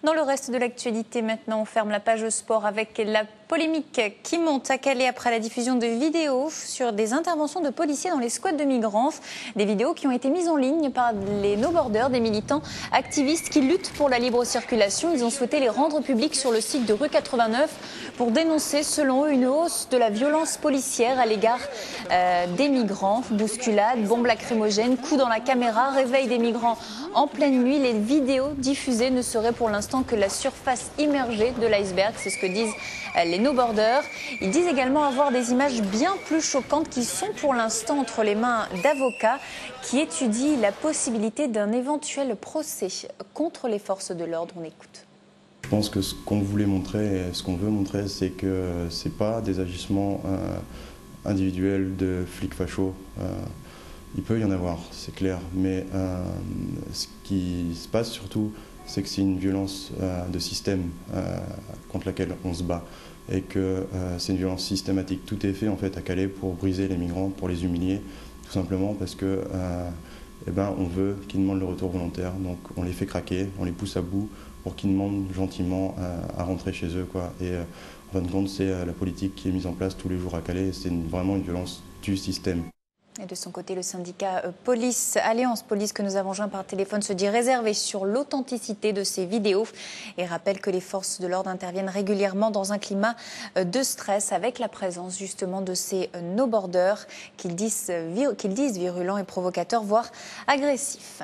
Dans le reste de l'actualité, maintenant, on ferme la page sport avec la polémique qui monte à Calais après la diffusion de vidéos sur des interventions de policiers dans les squats de migrants. Des vidéos qui ont été mises en ligne par les no-borders, des militants activistes qui luttent pour la libre circulation. Ils ont souhaité les rendre publics sur le site de Rue 89 pour dénoncer, selon eux, une hausse de la violence policière à l'égard des migrants. Bousculades, bombes lacrymogènes, coups dans la caméra, réveil des migrants en pleine nuit. Les vidéos diffusées ne seraient pour l'instant que la surface immergée de l'iceberg. C'est ce que disent les no-borders. Ils disent également avoir des images bien plus choquantes qui sont pour l'instant entre les mains d'avocats qui étudient la possibilité d'un éventuel procès contre les forces de l'ordre. On écoute. Je pense que ce qu'on voulait montrer, ce qu'on veut montrer, c'est que ce n'est pas des agissements individuels de flics fachos. Il peut y en avoir, c'est clair, mais ce qui se passe surtout, c'est que c'est une violence de système contre laquelle on se bat et que c'est une violence systématique. Tout est fait en fait à Calais pour briser les migrants, pour les humilier, tout simplement parce que on veut qu'ils demandent le retour volontaire, donc on les fait craquer, on les pousse à bout pour qu'ils demandent gentiment à rentrer chez eux, quoi. Et en fin de compte, c'est la politique qui est mise en place tous les jours à Calais, c'est vraiment une violence du système. Et de son côté, le syndicat Police, Alliance Police, que nous avons joint par téléphone, se dit réservé sur l'authenticité de ces vidéos et rappelle que les forces de l'ordre interviennent régulièrement dans un climat de stress avec la présence justement de ces no-borders qu'ils disent virulents et provocateurs, voire agressifs.